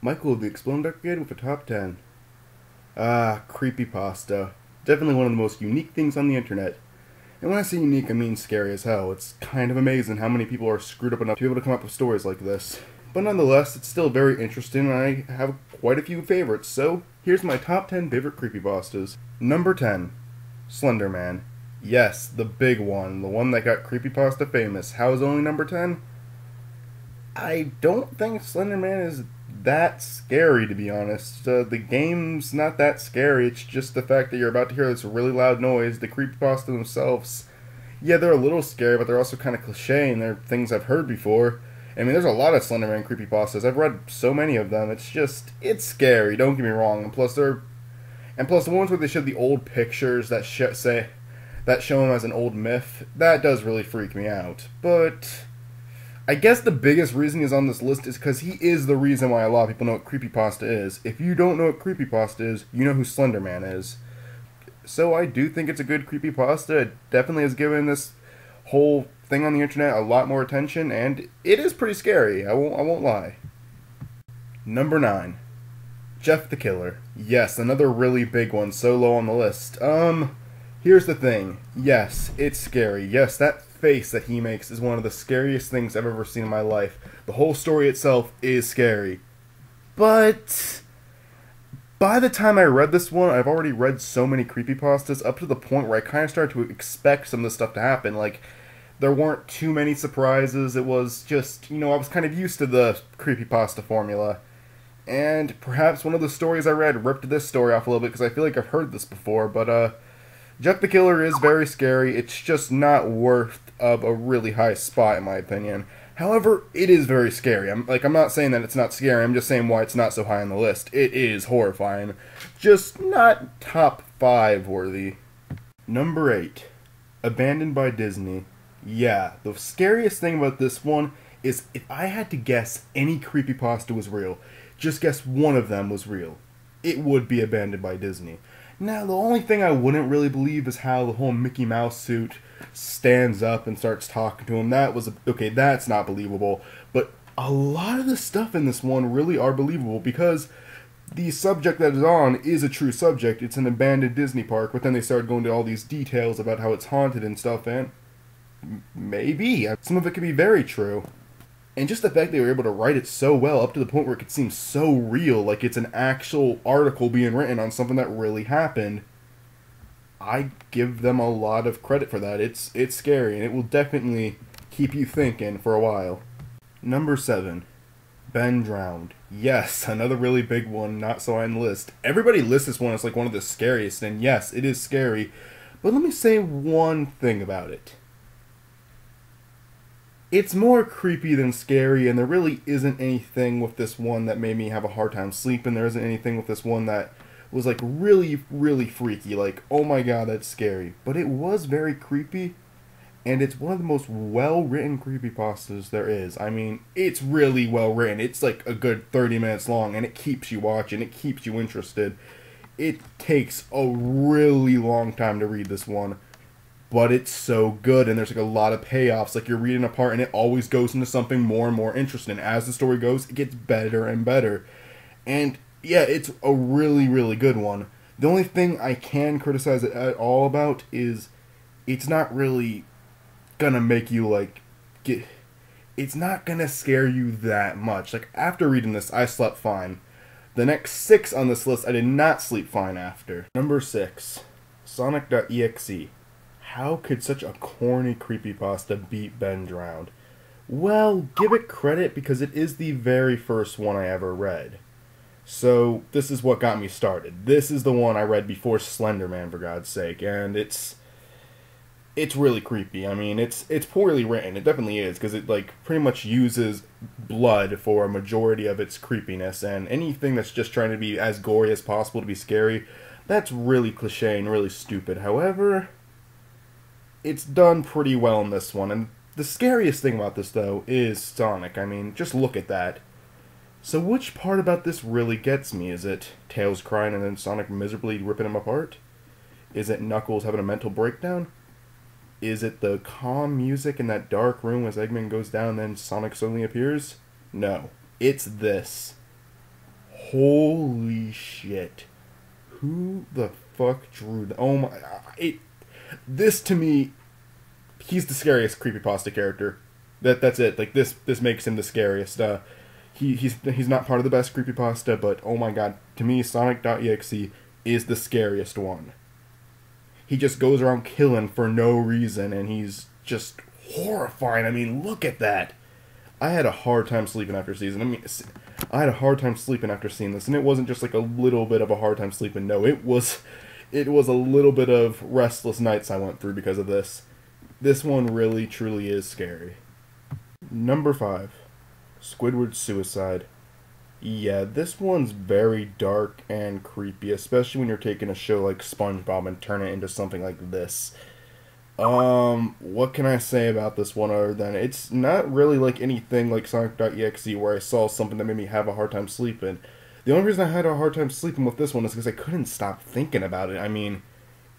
Michael, the Exploding Decade with a top 10. Ah, creepypasta. Definitely one of the most unique things on the internet. And when I say unique, I mean scary as hell. It's kind of amazing how many people are screwed up enough to be able to come up with stories like this. But nonetheless, it's still very interesting, and I have quite a few favorites, so here's my top 10 favorite creepypastas. Number 10. Slenderman. Yes, the big one. The one that got creepypasta famous. How is it only number 10? I don't think Slenderman is that scary, to be honest. The game's not that scary. It's just the fact that you're about to hear this really loud noise. The creepypasta themselves, yeah, they're a little scary, but they're also kind of cliche, and they're things I've heard before. I mean, there's a lot of Slenderman creepypastas. I've read so many of them. It's scary. Don't get me wrong. And plus the ones where they show the old pictures that show him as an old myth, that does really freak me out. But I guess the biggest reason he's on this list is because he is the reason why a lot of people know what creepypasta is. If you don't know what creepypasta is, you know who Slenderman is. So I do think it's a good creepypasta. It definitely has given this whole thing on the internet a lot more attention, and it is pretty scary. I won't lie. Number 9. Jeff the Killer. Yes, another really big one, so low on the list. Here's the thing. Yes, it's scary. Yes, that face that he makes is one of the scariest things I've ever seen in my life. The whole story itself is scary. But by the time I read this one, I've already read so many creepypastas up to the point where I kind of started to expect some of this stuff to happen. Like, there weren't too many surprises. It was just, I was kind of used to the creepypasta formula. And perhaps one of the stories I read ripped this story off a little bit because I feel like I've heard this before. But Jeff the Killer is very scary. It's just not worth of a really high spot, in my opinion. However, it is very scary. I'm not saying that it's not scary. I'm just saying why it's not so high on the list. It is horrifying. Just not top 5 worthy. Number 8. Abandoned by Disney. Yeah, the scariest thing about this one is if I had to guess any creepypasta was real, just guess one of them was real, it would be Abandoned by Disney. Now, the only thing I wouldn't really believe is how the whole Mickey Mouse suit stands up and starts talking to him. Okay, that's not believable. But a lot of the stuff in this one really are believable because the subject that is on is a true subject. It's an abandoned Disney park, but then they started going to all these details about how it's haunted and stuff, and maybe some of it could be very true. And just the fact they were able to write it so well up to the point where it could seem so real, like it's an actual article being written on something that really happened, I give them a lot of credit for that. It's scary, and it will definitely keep you thinking for a while. Number 7. Ben Drowned. Yes, another really big one, not so high on the list. Everybody lists this one as like one of the scariest, and yes, it is scary. But let me say one thing about it. It's more creepy than scary, and there really isn't anything with this one that made me have a hard time sleeping. There isn't anything with this one that was like really, really freaky, like, oh my god, that's scary. But it was very creepy, and it's one of the most well-written creepypastas there is. I mean, it's really well-written. It's like a good 30 minutes long, and it keeps you watching. It keeps you interested. It takes a really long time to read this one, but it's so good, and there's like a lot of payoffs. Like, you're reading a part and it always goes into something more and more interesting. As the story goes, it gets better and better. And yeah, it's a really, really good one. The only thing I can criticize it at all about is it's not really gonna make you it's not gonna scare you that much. Like, after reading this, I slept fine. The next 6 on this list, I did not sleep fine after. Number 6. Sonic.exe. How could such a corny creepypasta beat Ben Drowned? Well, give it credit because it is the very first one I ever read. So, this is what got me started. This is the one I read before Slenderman, for God's sake, and it's really creepy. I mean, it's poorly written. It definitely is, because it, like, pretty much uses blood for a majority of its creepiness, and anything that's just trying to be as gory as possible to be scary, that's really cliche and really stupid. However, it's done pretty well in this one, and the scariest thing about this, though, is Sonic. I mean, just look at that. So which part about this really gets me? Is it Tails crying and then Sonic miserably ripping him apart? Is it Knuckles having a mental breakdown? Is it the calm music in that dark room as Eggman goes down and then Sonic suddenly appears? No. It's this. Holy shit. Who the fuck drew that? Oh my... This, to me, he's the scariest creepypasta character. That's it. Like, this makes him the scariest. He's not part of the best creepypasta, but oh my god, to me, Sonic.exe is the scariest one. He just goes around killing for no reason, and he's just horrifying. I mean, look at that. I had a hard time sleeping after seeing this, and it wasn't just like a little bit of a hard time sleeping. No, it was a little bit of restless nights I went through because of this. This one really, truly is scary. Number 5. Squidward's suicide. Yeah, this one's very dark and creepy, especially when you're taking a show like SpongeBob and turn it into something like this. What can I say about this one other than it's not really like anything like Sonic.exe where I saw something that made me have a hard time sleeping. The only reason I had a hard time sleeping with this one is because I couldn't stop thinking about it. I mean,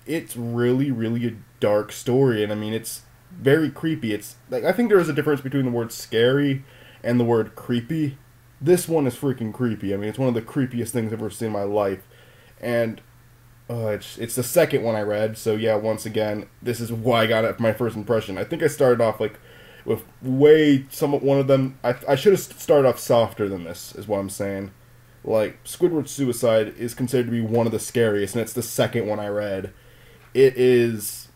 it's really, really a dark story, and I mean, it's very creepy. It's like, I think there is a difference between the word scary and the word creepy. This one is freaking creepy. I mean, it's one of the creepiest things I've ever seen in my life. And it's the second one I read, so yeah, once again, this is why I got it for my first impression. I think I started off like with one of them. I should have started off softer than this, is what I'm saying. Like, Squidward's suicide is considered to be one of the scariest, and it's the second one I read. It is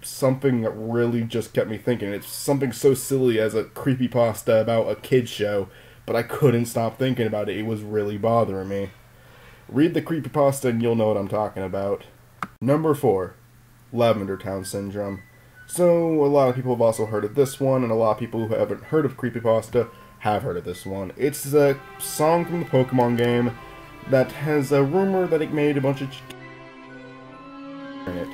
something that really just kept me thinking. It's something so silly as a creepypasta about a kid's show, but I couldn't stop thinking about it. It was really bothering me. Read the creepypasta and you'll know what I'm talking about. Number 4. Lavender Town Syndrome. So, a lot of people have also heard of this one, and a lot of people who haven't heard of creepypasta have heard of this one. It's a song from the Pokemon game that has a rumor that it made a bunch of in it.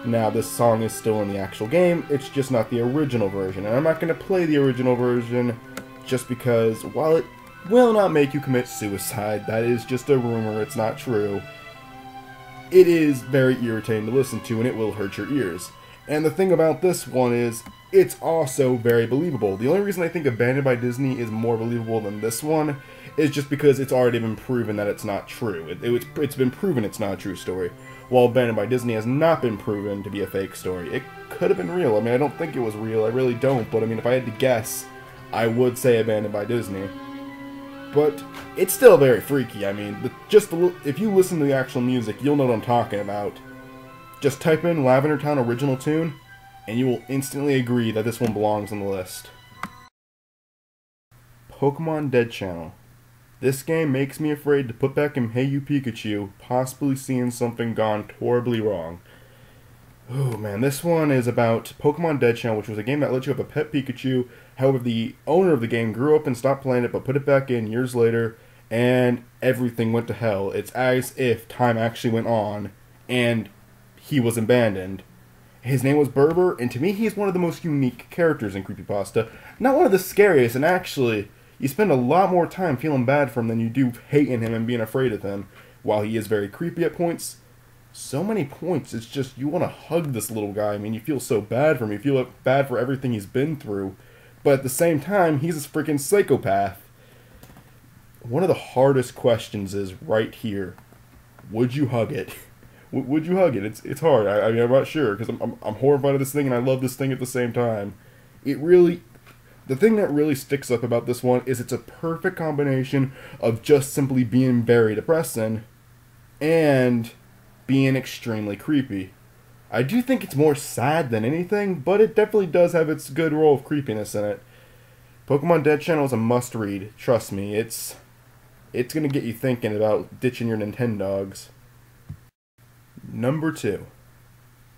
Now, this song is still in the actual game, it's just not the original version, and I'm not going to play the original version just because, while it will not make you commit suicide, that is just a rumor, it's not true, it is very irritating to listen to, and it will hurt your ears. And the thing about this one is, it's also very believable. The only reason I think Abandoned by Disney is more believable than this one is just because it's already been proven that it's not true. It's been proven it's not a true story. While Abandoned by Disney has not been proven to be a fake story. It could have been real. I mean, I don't think it was real. I really don't. But I mean, if I had to guess, I would say Abandoned by Disney. But it's still very freaky. I mean, if you listen to the actual music, you'll know what I'm talking about. Just type in Lavender Town original tune, and you will instantly agree that this one belongs on the list. Pokemon Dead Channel. This game makes me afraid to put back in Hey You Pikachu, possibly seeing something gone horribly wrong. Oh man, this one is about Pokemon Dead Channel, which was a game that let you have a pet Pikachu. However, the owner of the game grew up and stopped playing it, but put it back in years later, and everything went to hell. It's as if time actually went on, and he was abandoned. His name was Berber, and to me, he's one of the most unique characters in creepypasta. Not one of the scariest, and actually, you spend a lot more time feeling bad for him than you do hating him and being afraid of him. While he is very creepy at points, so many points, it's just, you want to hug this little guy. I mean, you feel so bad for him. You feel bad for everything he's been through. But at the same time, he's a freaking psychopath. One of the hardest questions is right here. Would you hug it? Would you hug it? It's hard. I mean, I'm not sure, because I'm horrified of this thing, and I love this thing at the same time. The thing that really sticks up about this one is it's a perfect combination of just simply being very depressing and being extremely creepy. I do think it's more sad than anything, but it definitely does have its good role of creepiness in it. Pokemon Dead Channel is a must-read. Trust me, it's gonna get you thinking about ditching your Nintendogs. Number 2.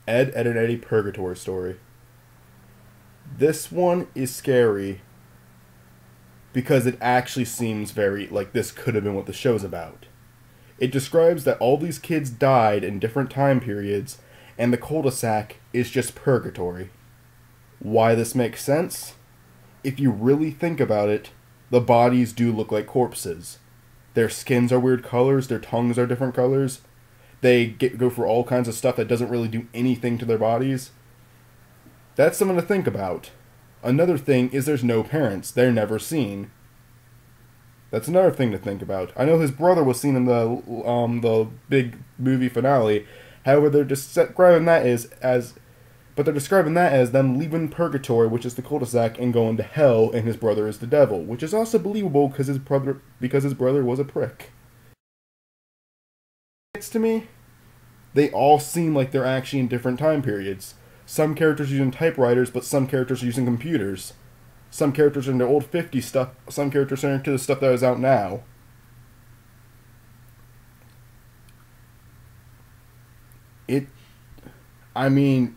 Ed, Edd n Eddy Purgatory Story. This one is scary because it actually seems very like this could have been what the show's about. It describes that all these kids died in different time periods, and the cul-de-sac is just purgatory. Why this makes sense? If you really think about it, the bodies do look like corpses. Their skins are weird colors, their tongues are different colors. They go for all kinds of stuff that doesn't really do anything to their bodies. That's something to think about. Another thing is there's no parents. They're never seen. That's another thing to think about. I know his brother was seen in the big movie finale. However, they're describing that but they're describing that as them leaving purgatory, which is the cul-de-sac, and going to hell, and his brother is the devil, which is also believable because his brother was a prick. To me, they all seem like they're actually in different time periods. Some characters using typewriters, but some characters are using computers. Some characters are into old 50s stuff, some characters are into the stuff that is out now.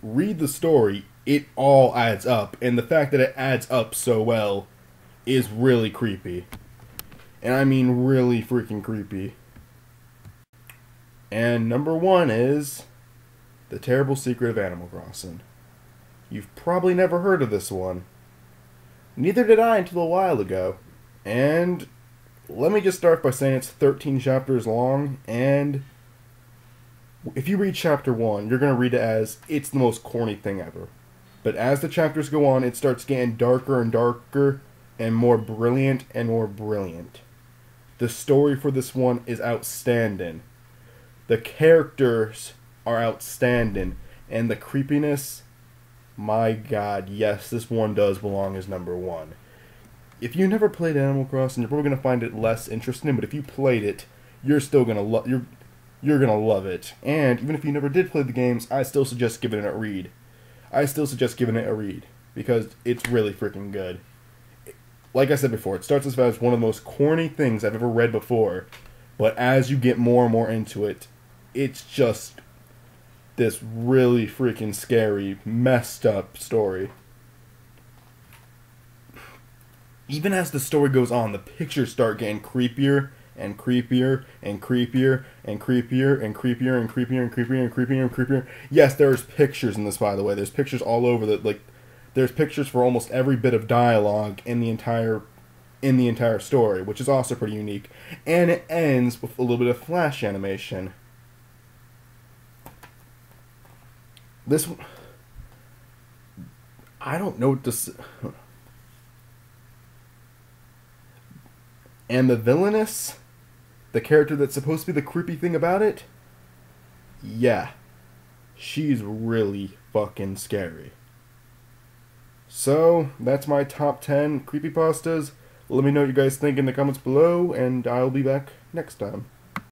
Read the story, it all adds up, and the fact that it adds up so well is really creepy. And I mean really freaking creepy. And number 1 is The Terrible Secret of Animal Crossing. You've probably never heard of this one. Neither did I until a while ago. And let me just start by saying it's 13 chapters long, and if you read chapter 1, you're going to read it as it's the most corny thing ever. But as the chapters go on, it starts getting darker and darker, and more brilliant and more brilliant. The story for this one is outstanding. The characters are outstanding, and the creepiness, my god, yes, this one does belong as number 1. If you never played Animal Crossing, you're probably going to find it less interesting, but if you played it, you're still going to you're going to love it. And even if you never did play the games, I still suggest giving it a read. Because it's really freaking good. Like I said before, it starts as one of the most corny things I've ever read before, but as you get more and more into it, it's just this really freaking scary, messed up story. Even as the story goes on, the pictures start getting creepier and creepier and creepier and creepier and creepier and creepier and creepier and creepier and creepier. Yes, there's pictures in this, by the way. There's pictures all over there's pictures for almost every bit of dialogue in the entire story, which is also pretty unique. And it ends with a little bit of flash animation. This, I don't know what to say. And the villainess, the character that's supposed to be the creepy thing about it, yeah, she's really fucking scary. So, that's my top 10 creepypastas. Let me know what you guys think in the comments below, and I'll be back next time.